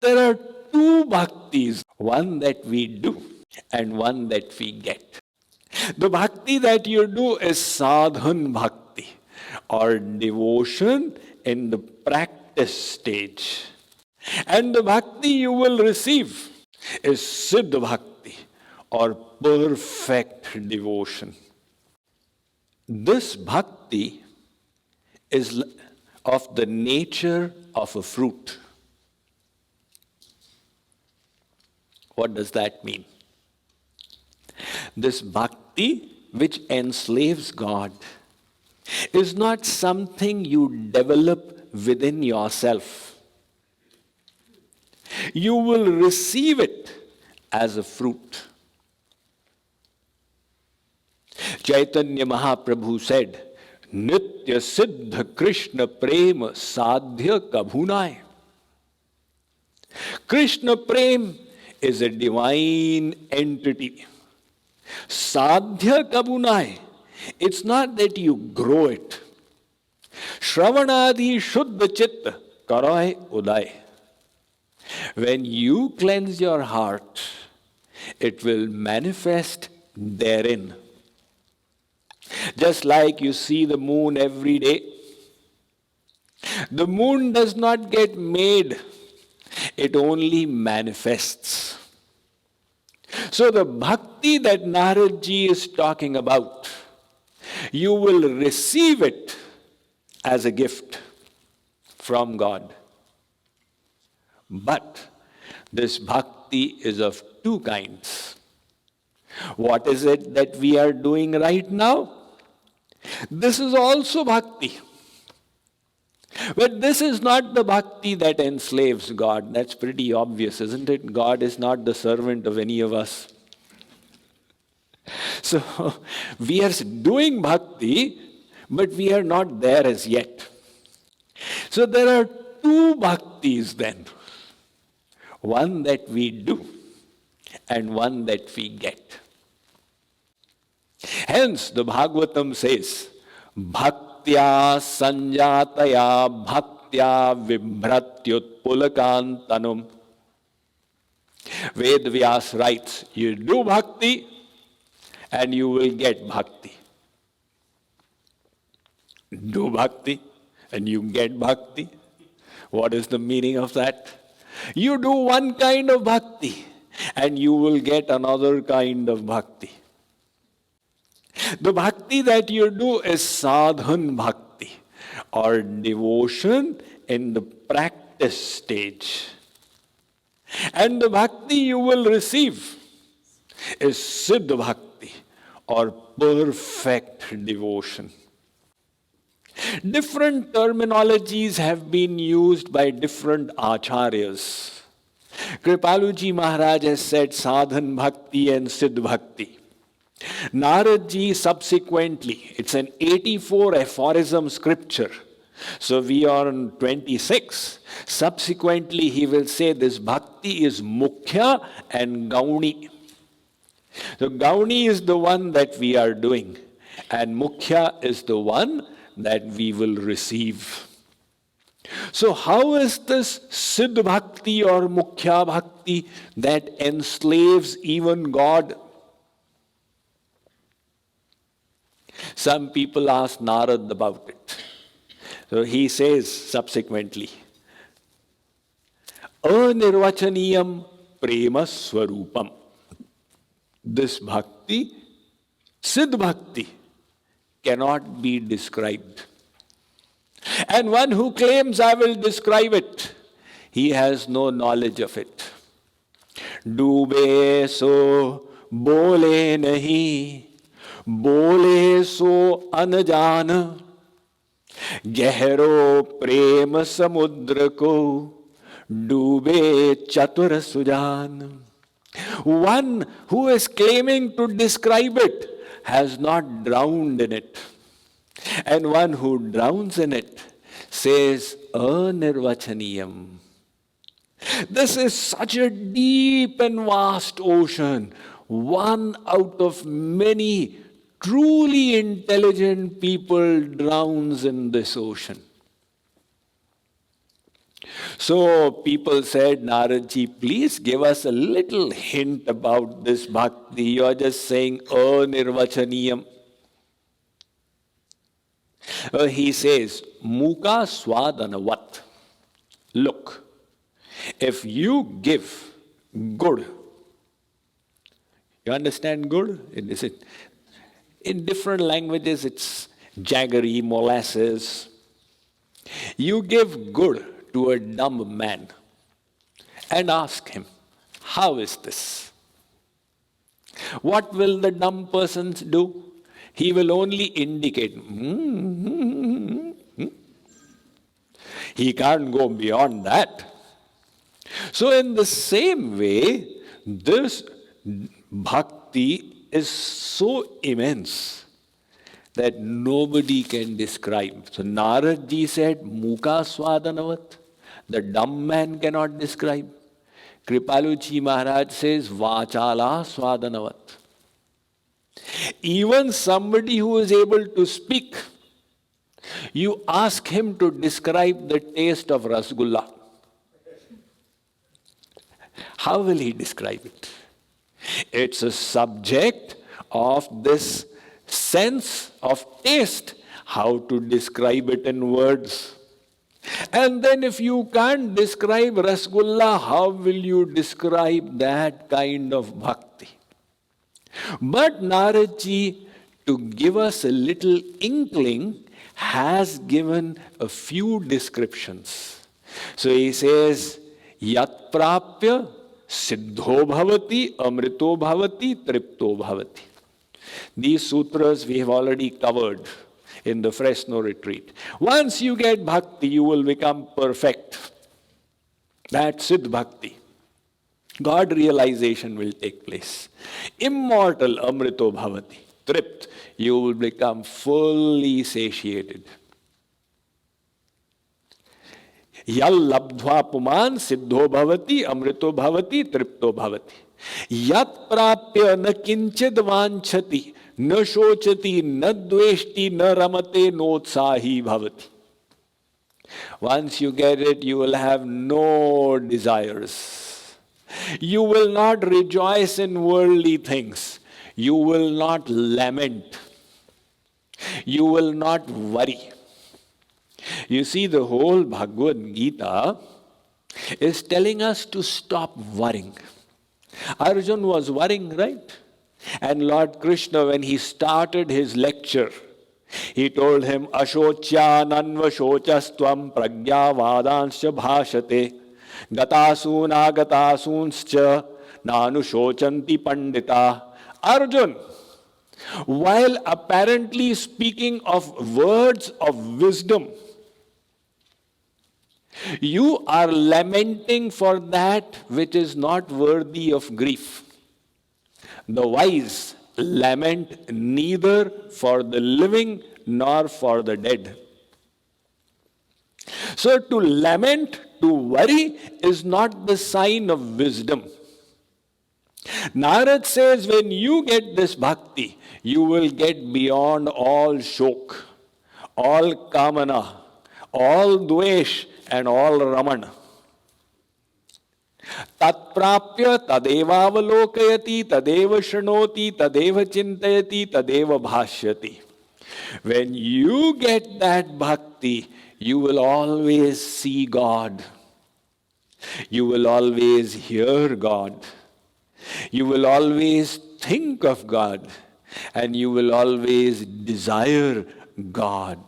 there are two bhaktis, one that we do and one that we get. The bhakti that you do is sadhan bhakti, or devotion in the practice stage. And the bhakti you will receive is siddha bhakti, or perfect devotion. This bhakti is of the nature of a fruit. What does that mean? This bhakti, which enslaves God, is not something you develop within yourself. You will receive it as a fruit. Chaitanya Mahaprabhu said, Nitya Siddha Krishna Prema Sadhya Kabhunai. Krishna Prem is a divine entity. Sadhya Kabhunai. It's not that you grow it. Shravanadi Shuddha Chitta Karai Uday. When you cleanse your heart, it will manifest therein. Just like you see the moon every day. The moon does not get made, it only manifests. So the bhakti that Naradji is talking about, you will receive it as a gift from God. But this bhakti is of two kinds. What is it that we are doing right now? This is also bhakti. But this is not the bhakti that enslaves God. That's pretty obvious, isn't it? God is not the servant of any of us. So, we are doing bhakti, but we are not there as yet. So, there are two bhaktis then. One that we do and one that we get. Hence, the Bhagavatam says, Bhaktya sanjataya bhaktya vibhratyut pulakantanum. Vedvyas writes, you do bhakti and you will get bhakti. Do bhakti and you get bhakti. What is the meaning of that? You do one kind of bhakti and you will get another kind of bhakti. The bhakti that you do is sadhan bhakti, or devotion in the practice stage. And the bhakti you will receive is siddha bhakti, or perfect devotion. Different terminologies have been used by different acharyas. Kripaluji Maharaj has said sadhan bhakti and siddha bhakti. Naradji subsequently, it's an 84 aphorism scripture. So we are on 26. Subsequently, he will say this bhakti is mukhya and gauni. So gauni is the one that we are doing, and mukhya is the one that we will receive. So how is this siddha bhakti or mukhya bhakti that enslaves even God? Some people ask Narad about it. So he says subsequently, Anirvachaniyam prema swarupam. This bhakti, siddha bhakti, cannot be described. And one who claims I will describe it, he has no knowledge of it. Dube so bole nahi, बोले सो अनजान, गहरो प्रेम समुद्र को डूबे चतुर Sujan. One who is claiming to describe it has not drowned in it. And one who drowns in it says, Anirvachaniyam. This is such a deep and vast ocean, one out of many truly intelligent people drowns in this ocean. So people said, Naradji, please give us a little hint about this bhakti. You are just saying, nirvachaniyam. He says, Muka swadanavat. Look, if you give good, you understand good? Is it? In different languages, it's jaggery, molasses. You give good to a dumb man and ask him, how is this? What will the dumb person do? He will only indicate. He can't go beyond that. So in the same way, this bhakti is so immense that nobody can describe. So Naradji said, Muka Swadanavat. The dumb man cannot describe. Kripaluji Maharaj says, Vachala Swadanavat. Even somebody who is able to speak, you ask him to describe the taste of rasgulla. How will he describe it? It's a subject of this sense of taste, how to describe it in words. And then if you can't describe rasgulla, how will you describe that kind of bhakti? But Naradji, to give us a little inkling, has given a few descriptions. So he says, Yat prapya siddho bhavati, amrito bhavati, tripto bhavati. These sutras we have already covered in the Fresno retreat. Once you get bhakti, you will become perfect. That's Siddh Bhakti. God realization will take place. Immortal amrito bhavati. Tript, you will become fully satiated. Yal labdhva puman siddho bhavati, amrito bhavati, tripto bhavati. Yat prapya na kinchid vanchati, na shochati, na dveshti, na ramate, notsahi bhavati. Once you get it, you will have no desires. You will not rejoice in worldly things. You will not lament. You will not worry. You see, the whole Bhagavad Gita is telling us to stop worrying. Arjun was worrying, right? And Lord Krishna, when he started his lecture, he told him, Ashochya nanvashochastvam pragyavadanscha bhashate gatasun agatasunscha nanushocanti pandita. Arjun, while apparently speaking of words of wisdom, you are lamenting for that which is not worthy of grief. The wise lament neither for the living nor for the dead. So to lament, to worry is not the sign of wisdom. Narad says when you get this bhakti, you will get beyond all shok, all kamana, all dvesh and all raman. Tatprapya tadeva avalokayati, tadeva shanoti, tadeva chintayati, tadeva bhashyati. When you get that bhakti, you will always see God. You will always hear God. You will always think of God. And you will always desire God.